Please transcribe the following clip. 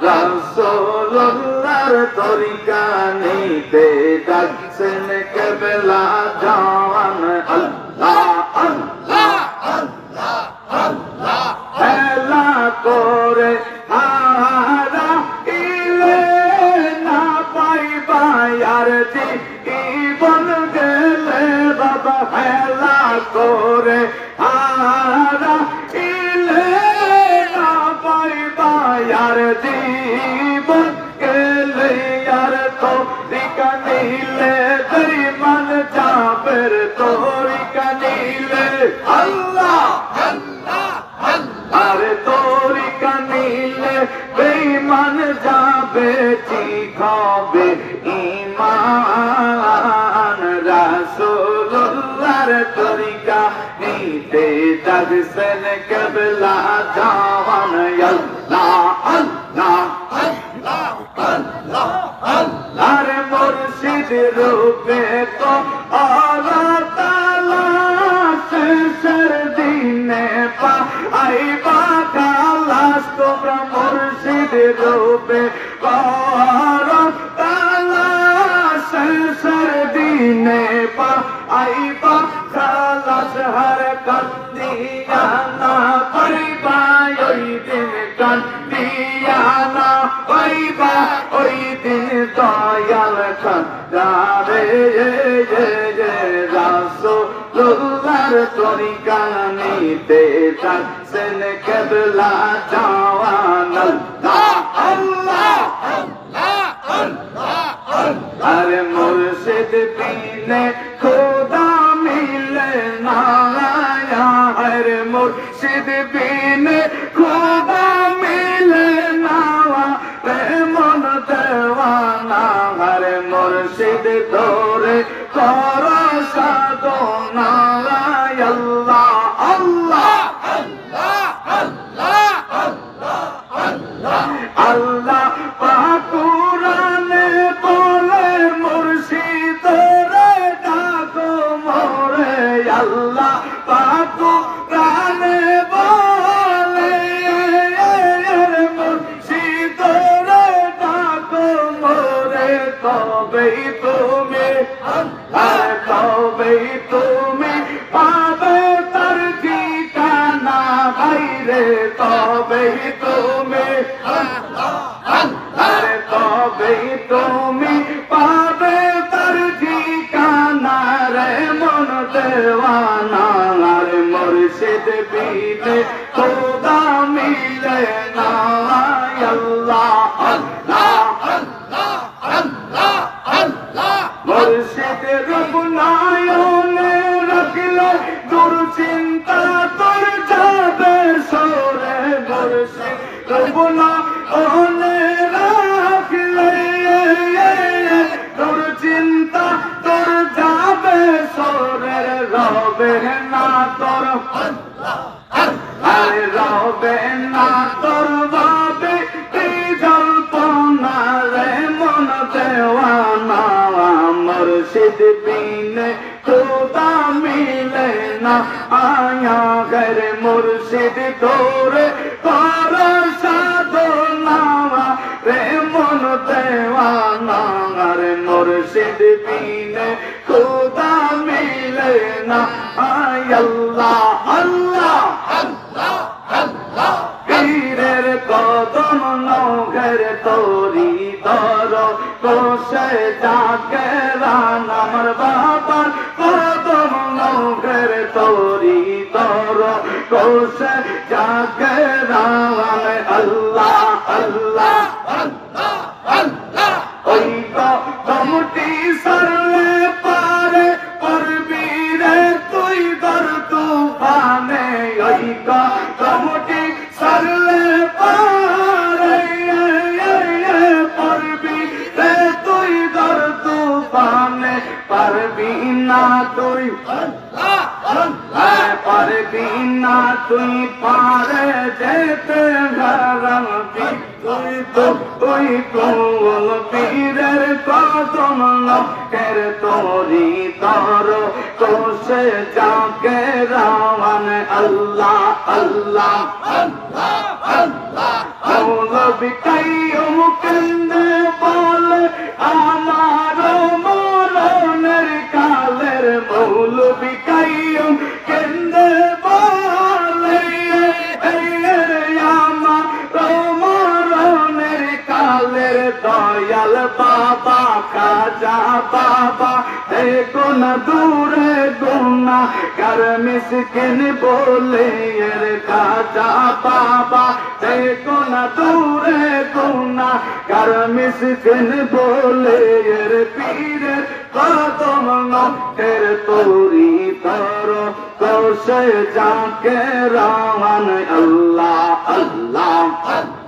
রাসূলুল্লাহর তরিকা নিতে ডাকছেন কেবলা জাওয়ান আল্লাহ আল্লাহ আল্লাহ আল্লাহ হেলা করে হারা ইলে না পাইবা আর জীবন গেলে বাবা হেলা করে হারা ইলে না পাইবা আর জীবন গেলে আর তরিকা নিলে বেঈমান যাবের তরিকা নিলে আল্লাহ আল্লাহ আরে তরিকা নিলে বেঈমান যাবে ঠিক হবে ঈমান রাসূলুল্লাহর তরিকা নিতে ডাকছেন কেবলা জাওয়ান আল্লাহ আল্লাহ আল্লাহ আল্লাহ আল্লাহ আরে মুর্শিদ রূপে তো আল্লাহ তাআলা শেষের দিনে পাইবা খালাস তোমরা মুর্শিদ রূপে আল্লাহ তাআলা শেষের দিনে পাইবা খালাস হর কান্দিয়া না পাইবা ওই দিন কান্দিয়া না পাইবা ওই দিন দয়াল খান্দারে রাসূলুল্লাহর তরিকা নিতে ডাকছেন কেবলা জাওয়ান আল্লাহ আল্লাহ আল্লাহ আল্লাহ আরে মুর্শিদ বিনে খোদা মিলে না আরে মুর্শিদ বিনে খোদা মিলে না রে মন দেওয়ানা আরে মুর্শিদ ধরে কর সাধনা আল্লাহ আল্লাহ আল্লাহ আল্লাহ আল্লাহ আল্লাহ আল্লাহ পাক কুরআনে বলে মুর্শিদ রে ডাকো মোরে আল্লাহ পাক কুরআনে বলে মুর্শিদ রে ডাকো মোরে তবেই তুমি তবেই তুমি পাবে তার ঠিকানা বাইরে তবেই তুমি আরে তবেই তুমি পাবে তার ঠিকানা রে মন দেওয়ানা রে মুর্শিদ বিনে খোদা মিলে না আল্লাহ আল্লাহ আল্লাহ আল্লাহ আল্লাহ মুর্শিদ রব নয়নে রাখলে দুশ্চিন্তা তোর যাবে সরে মুর্শিদ রব নয়নে রাখলে দুশ্চিন্তা তোর যাবে সরে রবে না তোর আরে রবে না তোর বাবে জল্পনা রে মন দেওয়ানা মুর্শিদ বিনে খোদা মিলে না আয়া গরে মুর্শিদ তোরে কর সাধনা রে মন দেওয়ানা রে মুর্শিদ বিনে খোদা মিলে না আল্লাহ আল্লাহ আল্লাহ আল্লাহ পীরের কদম নৌঘের তোরি ধর কোষে যাকে রান আমার বাবার কদম নৌঘের তোরি ধর কোষে যাকে রান আল্লাহ আল্লাহ আল্লাহ আল্লাহ ওই কদমটি সরলে পারে করবি রে তুই দর তুফানে ওই কদমটি সরলে পারে করবি রে তুই দর তুফানে পারবি না তুই পারবি না তুই পারে যেতে ঘরম তুই তো ওই কোন পীরের কদম নকের তোরি তর কোষে যাকে রাওয়ান আল্লাহ আল্লাহ আল্লাহ আল্লাহ মৌলবি কাইয়ো কেন্দ্রে বলে আমার মরণের কালের মৌলবি কাইয়ুম কেন্দ্রে বলে আমার মরণের কালের দয়াল বাবা খাজা বাবা দেখো না দূরে গুনা কার মিসকিন বলে এর খাজা বাবা দেখো না দূরে গুনা কার মিসকিন বলে এর পীরের কদম নটের তোরি তর কোশে যাকে রামান আল্লাহ আল্লাহ